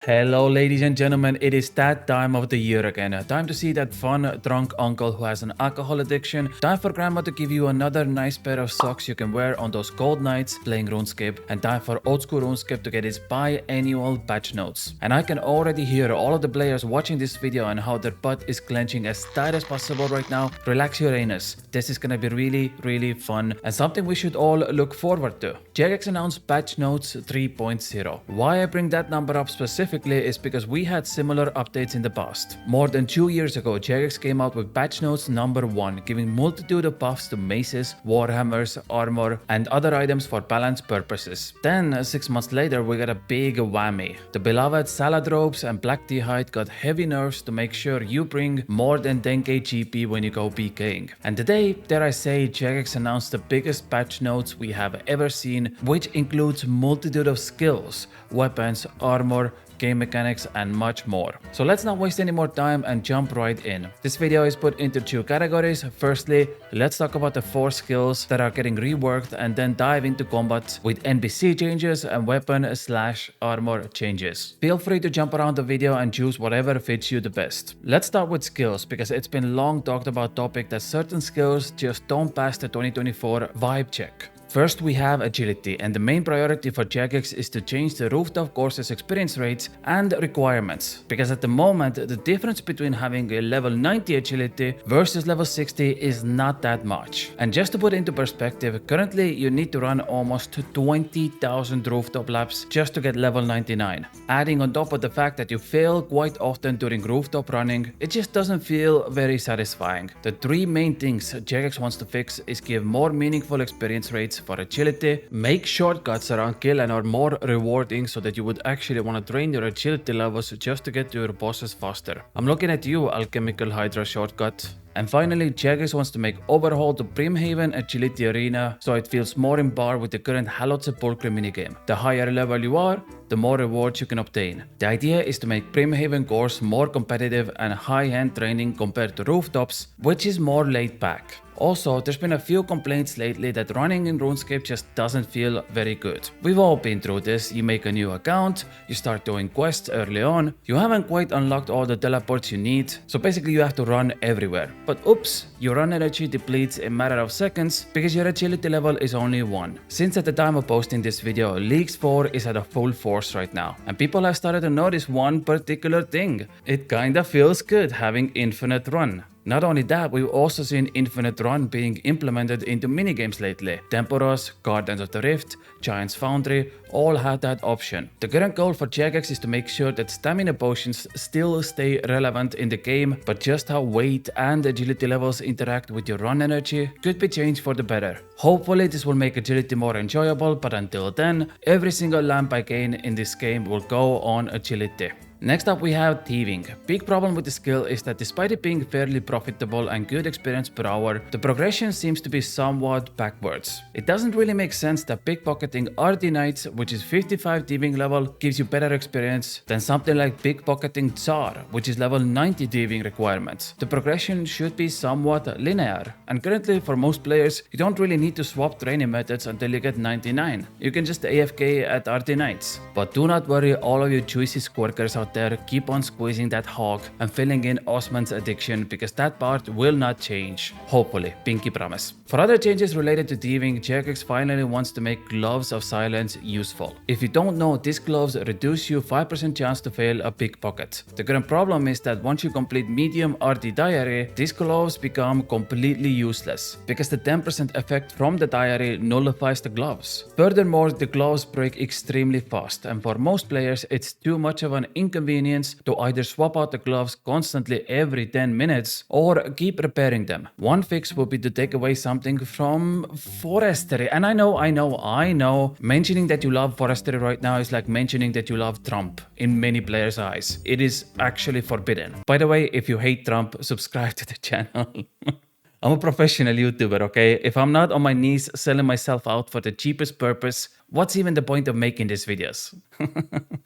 Hello ladies and gentlemen, it is that time of the year again. Time to see that fun drunk uncle who has an alcohol addiction. Time for grandma to give you another nice pair of socks you can wear on those cold nights playing Runescape. And time for old school Runescape to get its biannual patch notes. And I can already hear all of the players watching this video and how their butt is clenching as tight as possible right now. Relax your anus. This is gonna be really fun and something we should all look forward to. Jagex announced patch notes 3.0. Why I bring that number up specifically is because we had similar updates in the past. More than 2 years ago, Jagex came out with patch notes number 1, giving multitude of buffs to maces, warhammers, armor, and other items for balance purposes. Then, 6 months later, we got a big whammy. The beloved salad robes and black tea hide got heavy nerfs to make sure you bring more than 10k GP when you go PKing. And today, dare I say, Jagex announced the biggest patch notes we have ever seen, which includes multitude of skills, weapons, armor, game mechanics, and much more. So let's not waste any more time and jump right in. This video is put into 2 categories. Firstly, let's talk about the 4 skills that are getting reworked and then dive into combat with NPC changes and weapon/armor changes. Feel free to jump around the video and choose whatever fits you the best. Let's start with skills because it's been long talked about topic that certain skills just don't pass the 2024 vibe check. First, we have agility, and the main priority for Jagex is to change the rooftop courses experience rates and requirements, because at the moment the difference between having a level 90 agility versus level 60 is not that much. And just to put it into perspective, currently you need to run almost 20,000 rooftop laps just to get level 99. Adding on top of the fact that you fail quite often during rooftop running, it just doesn't feel very satisfying. The 3 main things Jagex wants to fix is give more meaningful experience rates for agility, make shortcuts around kill and are more rewarding so that you would actually want to train your agility levels just to get to your bosses faster. I'm looking at you, Alchemical Hydra shortcut. And finally, Jagex wants to make overhaul to Brimhaven Agility Arena so it feels more in par with the current Hallowed Sepulchre minigame. The higher level you are, the more rewards you can obtain. The idea is to make Brimhaven course more competitive and high-end training compared to rooftops, which is more laid back. Also, there's been a few complaints lately that running in RuneScape just doesn't feel very good. We've all been through this. You make a new account, you start doing quests early on, you haven't quite unlocked all the teleports you need, so basically you have to run everywhere. But oops, your run energy depletes in a matter of seconds because your agility level is only 1. Since at the time of posting this video, Leagues 4 is at a full force right now, and people have started to notice one particular thing. It kinda feels good having infinite run. Not only that, we've also seen Infinite Run being implemented into minigames lately. Temporos, Guardians of the Rift, Giant's Foundry all had that option. The current goal for Jagex is to make sure that stamina potions still stay relevant in the game, but just how weight and agility levels interact with your run energy could be changed for the better. Hopefully this will make agility more enjoyable, but until then, every single lamp I gain in this game will go on agility. Next up we have thieving. Big problem with the skill is that despite it being fairly profitable and good experience per hour, the progression seems to be somewhat backwards. It doesn't really make sense that pickpocketing RD Knights, which is 55 thieving level, gives you better experience than something like pickpocketing Tsar, which is level 90 thieving requirements. The progression should be somewhat linear, and currently for most players, you don't really need to swap training methods until you get 99. You can just AFK at RD Knights. But do not worry, all of you juicy squirkers out there, keep on squeezing that hog and filling in Osman's addiction because that part will not change. Hopefully, pinky promise. For other changes related to thieving, Jagex finally wants to make Gloves of Silence useful. If you don't know, these gloves reduce you 5% chance to fail a pickpocket. The current problem is that once you complete medium RD diary, these gloves become completely useless because the 10% effect from the diary nullifies the gloves. Furthermore, the gloves break extremely fast, and for most players it's too much of an inconvenience to either swap out the gloves constantly every 10 minutes or keep repairing them. One fix would be to take away something from forestry. And I know, mentioning that you love forestry right now is like mentioning that you love Trump in many players' eyes. It is actually forbidden. By the way, if you hate Trump, subscribe to the channel. I'm a professional YouTuber, okay? If I'm not on my knees selling myself out for the cheapest purpose, What's even the point of making these videos?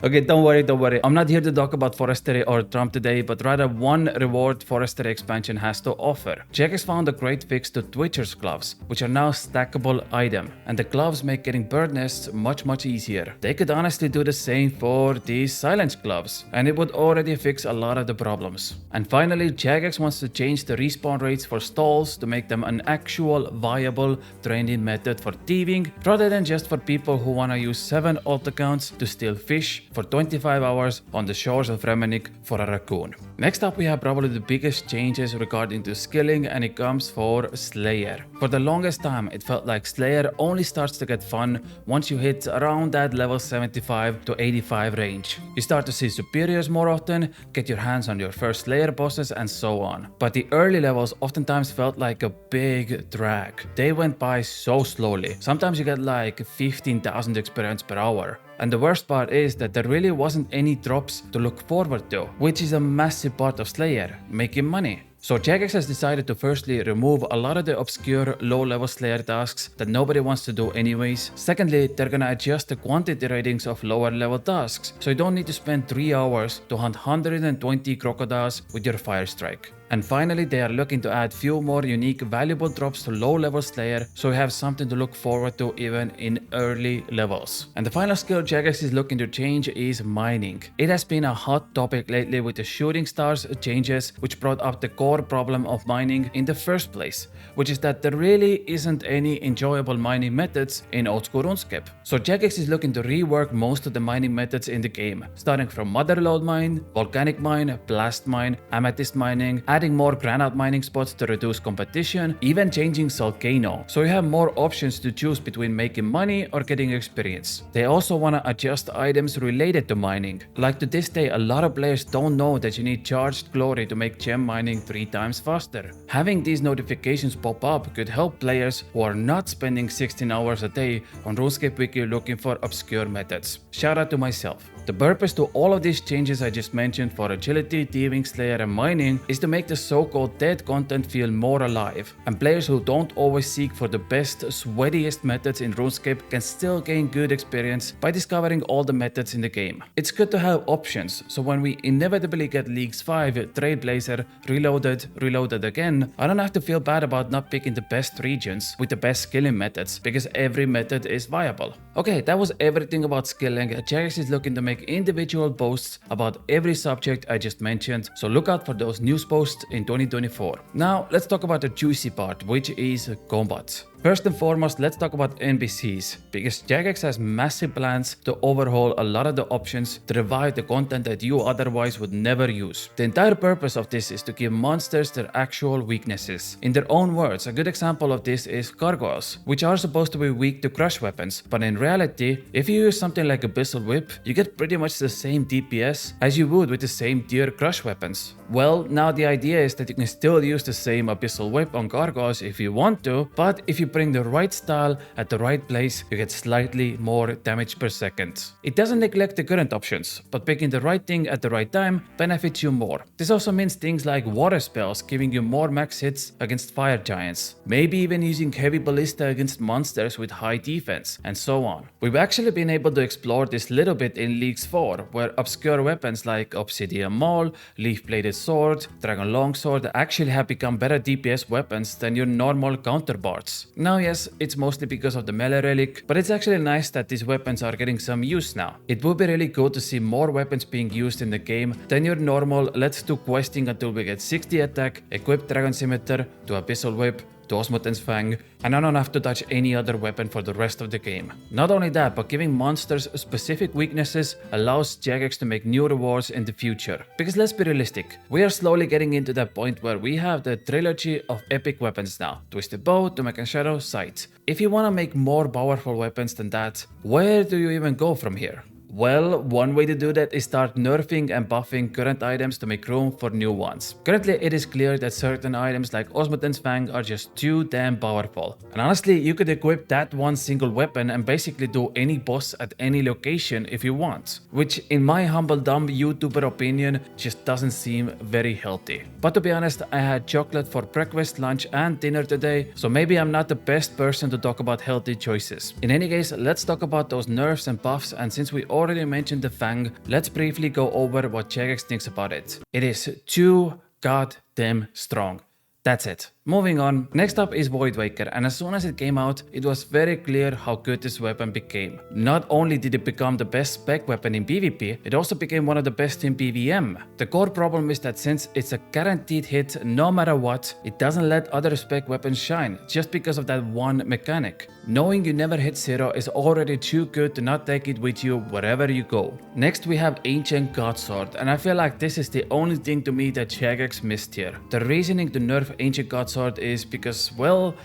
Okay, don't worry. I'm not here to talk about forestry or Trump today, but rather one reward forestry expansion has to offer. Jagex found a great fix to Twitcher's gloves, which are now stackable item, and the gloves make getting bird nests much easier. They could honestly do the same for these silence gloves, and it would already fix a lot of the problems. And finally, Jagex wants to change the respawn rates for stalls to make them an actual viable training method for thieving, rather than just for people who want to use 7 alt accounts to steal fish for 25 hours on the shores of Remenik for a raccoon. Next up, we have probably the biggest changes regarding to skilling, and it comes for Slayer. For the longest time, it felt like Slayer only starts to get fun once you hit around that level 75 to 85 range. You start to see superiors more often, get your hands on your first Slayer bosses, and so on. But the early levels oftentimes felt like a big drag. They went by so slowly. Sometimes you get like 15,000 experience per hour. And the worst part is that there really wasn't any drops to look forward to, which is a massive part of Slayer, making money. So Jagex has decided to firstly remove a lot of the obscure low-level Slayer tasks that nobody wants to do anyways. Secondly, they're gonna adjust the quantity ratings of lower-level tasks, so you don't need to spend 3 hours to hunt 120 crocodiles with your Fire Strike. And finally, they are looking to add few more unique valuable drops to low-level Slayer, so you have something to look forward to even in early levels. And the final skill Jagex is looking to change is mining. It has been a hot topic lately with the shooting stars changes, which brought up the core problem of mining in the first place, which is that there really isn't any enjoyable mining methods in old school Runescape. So Jagex is looking to rework most of the mining methods in the game, starting from Motherlode Mine, Volcanic Mine, Blast Mine, Amethyst Mining, adding more granite mining spots to reduce competition, even changing Volcano, so you have more options to choose between making money or getting experience. They also want to adjust items related to mining. Like to this day, a lot of players don't know that you need charged glory to make gem mining 3 times faster. Having these notifications pop up could help players who are not spending 16 hours a day on RuneScape Wiki looking for obscure methods. Shout out to myself. The purpose to all of these changes I just mentioned for agility, thieving, Slayer and mining is to make the so-called dead content feel more alive, and players who don't always seek for the best, sweatiest methods in RuneScape can still gain good experience by discovering all the methods in the game. It's good to have options, so when we inevitably get Leagues 5, Trailblazer, Reloaded again, I don't have to feel bad about not picking the best regions with the best skilling methods, because every method is viable. Okay, that was everything about skilling. Jagex is looking to make individual posts about every subject I just mentioned, so look out for those news posts in 2024. Now let's talk about the juicy part, which is combat. First and foremost, let's talk about NPCs, because Jagex has massive plans to overhaul a lot of the options to revive the content that you otherwise would never use. The entire purpose of this is to give monsters their actual weaknesses. In their own words, a good example of this is gargoyles, which are supposed to be weak to crush weapons, but in reality, if you use something like Abyssal Whip, you get pretty much the same DPS as you would with the same tier crush weapons. Well, now the idea is that you can still use the same Abyssal Whip on gargoyles if you want to, but if you bring the right style at the right place, you get slightly more damage per second. It doesn't neglect the current options, but picking the right thing at the right time benefits you more. This also means things like water spells giving you more max hits against fire giants, maybe even using heavy ballista against monsters with high defense, and so on. We've actually been able to explore this little bit in Leagues 4, where obscure weapons like Obsidian Maul, Leaf-Bladed Sword, Dragon Longsword actually have become better DPS weapons than your normal counterparts. Now yes, it's mostly because of the melee relic, but it's actually nice that these weapons are getting some use now. It would be really cool to see more weapons being used in the game than your normal let's do questing until we get 60 attack, equip Dragon Scimitar to Abyssal Whip, to Osmoten's Fang, and I don't have to touch any other weapon for the rest of the game. Not only that, but giving monsters specific weaknesses allows Jagex to make new rewards in the future. Because let's be realistic, we are slowly getting into that point where we have the trilogy of epic weapons now. Twisted Bow, Tumekan Shadow, Sight. If you want to make more powerful weapons than that, where do you even go from here? Well, one way to do that is start nerfing and buffing current items to make room for new ones. Currently, it is clear that certain items like Osmoden's Fang are just too damn powerful. And honestly, you could equip that one single weapon and basically do any boss at any location if you want. Which, in my humble dumb YouTuber opinion, just doesn't seem very healthy. But to be honest, I had chocolate for breakfast, lunch and dinner today, so maybe I'm not the best person to talk about healthy choices. In any case, let's talk about those nerfs and buffs, and since we already mentioned the Fang, let's briefly go over what Jagex thinks about it. It is too goddamn strong. That's it. Moving on, next up is Voidwaker, and as soon as it came out, it was very clear how good this weapon became. Not only did it become the best spec weapon in PvP, it also became one of the best in PvM. The core problem is that since it's a guaranteed hit no matter what, it doesn't let other spec weapons shine, just because of that one mechanic. Knowing you never hit 0 is already too good to not take it with you wherever you go. Next we have Ancient Godsword, and I feel like this is the only thing to me that Jagex missed here. The reasoning to nerf Ancient Godsword is because, well,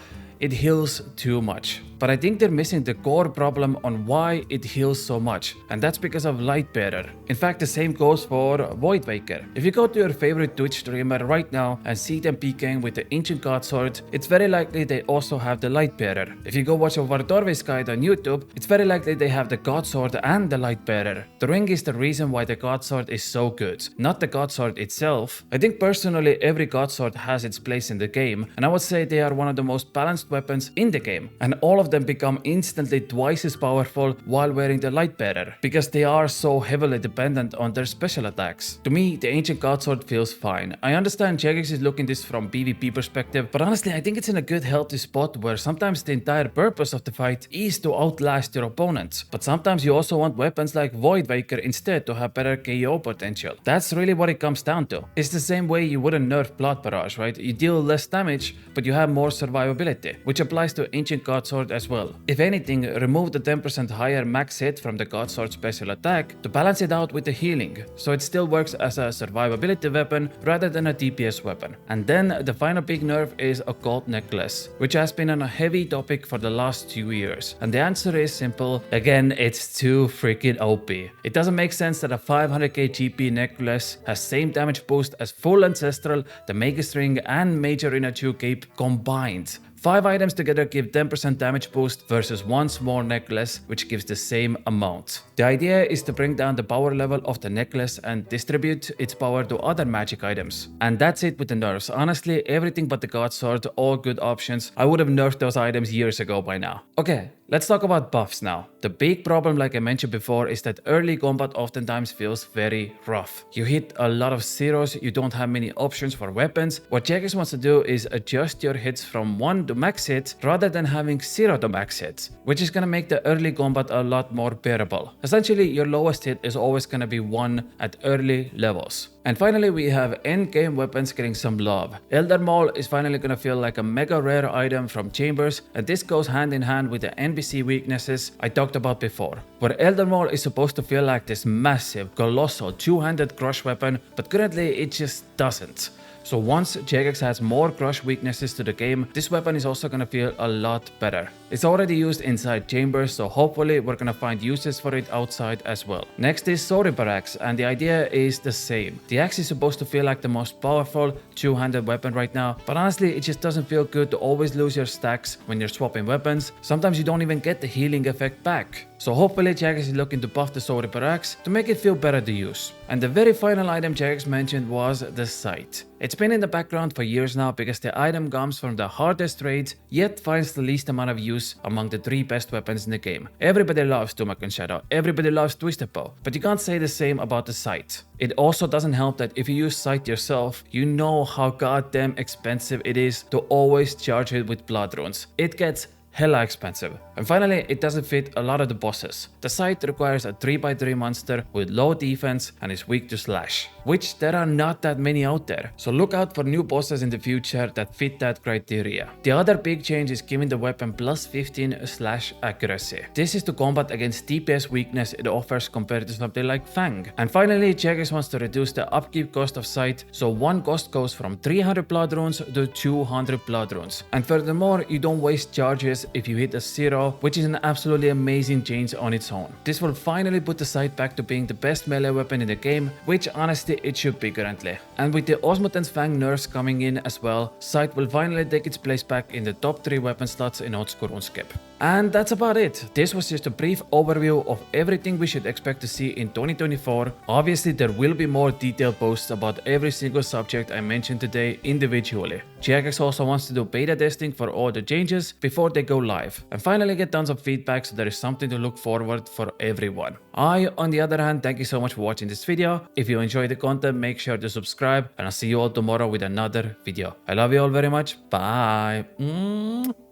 it heals too much. But I think they're missing the core problem on why it heals so much, and that's because of Lightbearer. In fact, the same goes for Voidwaker. If you go to your favorite Twitch streamer right now and see them PKing with the Ancient Godsword, it's very likely they also have the Lightbearer. If you go watch a Vardorvis guide on YouTube, it's very likely they have the Godsword and the Lightbearer. The ring is the reason why the Godsword is so good, not the Godsword itself. I think personally every Godsword has its place in the game, and I would say they are one of the most balanced weapons in the game, and all of them become instantly twice as powerful while wearing the Lightbearer, because they are so heavily dependent on their special attacks. To me, the Ancient Godsword feels fine. I understand Jagex is looking this from PvP perspective, but honestly I think it's in a good healthy spot where sometimes the entire purpose of the fight is to outlast your opponents, but sometimes you also want weapons like Voidwaker instead to have better KO potential. That's really what it comes down to. It's the same way you wouldn't nerf Blood Barrage, right? You deal less damage, but you have more survivability, which applies to Ancient Godsword as well. If anything, remove the 10% higher max hit from the Godsword special attack to balance it out with the healing, so it still works as a survivability weapon rather than a DPS weapon. And then the final big nerf is Occult Necklace, which has been on a heavy topic for the last 2 years. And the answer is simple. Again, it's too freaking OP. It doesn't make sense that a 500k GP necklace has same damage boost as full Ancestral, the Magus Ring and Major Inachu Cape combined. 5 items together give 10% damage boost versus one small necklace which gives the same amount. The idea is to bring down the power level of the necklace and distribute its power to other magic items. And that's it with the nerfs. Honestly, everything but the Godsword, all good options. I would have nerfed those items years ago by now. Okay, let's talk about buffs now. The big problem, like I mentioned before, is that early combat oftentimes feels very rough. You hit a lot of zeros, you don't have many options for weapons. What Jagex wants to do is adjust your hits from 1 to max hit rather than having 0 to max hits, which is gonna make the early combat a lot more bearable. Essentially, your lowest hit is always gonna be 1 at early levels. And finally, we have endgame weapons getting some love. Elder Maul is finally gonna feel like a mega rare item from Chambers, and this goes hand in hand with the NPC weaknesses I talked about before, where Elder Maul is supposed to feel like this massive, colossal, two-handed crush weapon, but currently it just doesn't. So once Jagex has more crush weaknesses to the game, this weapon is also gonna feel a lot better. It's already used inside Chambers, so hopefully we're gonna find uses for it outside as well. Next is Soribar Axe, and the idea is the same. The axe is supposed to feel like the most powerful two-handed weapon right now, but honestly it just doesn't feel good to always lose your stacks when you're swapping weapons. Sometimes you don't even get the healing effect back. So hopefully Jagex is looking to buff the Soribar Axe to make it feel better to use. And the very final item Jagex mentioned was the Sight. It's been in the background for years now because the item comes from the hardest raid, yet finds the least amount of use among the 3 best weapons in the game. Everybody loves Tumakun Shadow, everybody loves Twisted Bow, but you can't say the same about the Sight. It also doesn't help that if you use Sight yourself, you know how goddamn expensive it is to always charge it with blood runes. It gets hella expensive. And finally, it doesn't fit a lot of the bosses. The Sight requires a 3x3 monster with low defense and is weak to slash, which there are not that many out there. So look out for new bosses in the future that fit that criteria. The other big change is giving the weapon plus 15 slash accuracy. This is to combat against DPS weakness it offers compared to something like Fang. And finally, Jagex wants to reduce the upkeep cost of Sight, so one cost goes from 300 blood runes to 200 blood runes. And furthermore, you don't waste charges if you hit a 0, which is an absolutely amazing change on its own. This will finally put the sight back to being the best melee weapon in the game, which honestly it should be currently. And with the Osmoten's Fang nerfs coming in as well, sight will finally take its place back in the top 3 weapon slots in old school Runescape. And that's about it. This was just a brief overview of everything we should expect to see in 2024. Obviously there will be more detailed posts about every single subject I mentioned today individually. GX also wants to do beta testing for all the changes before they go live and finally get tons of feedback, so there is something to look forward for everyone. I, on the other hand, thank you so much for watching this video. If you enjoyed the content, make sure to subscribe and I'll see you all tomorrow with another video. I love you all very much. Bye.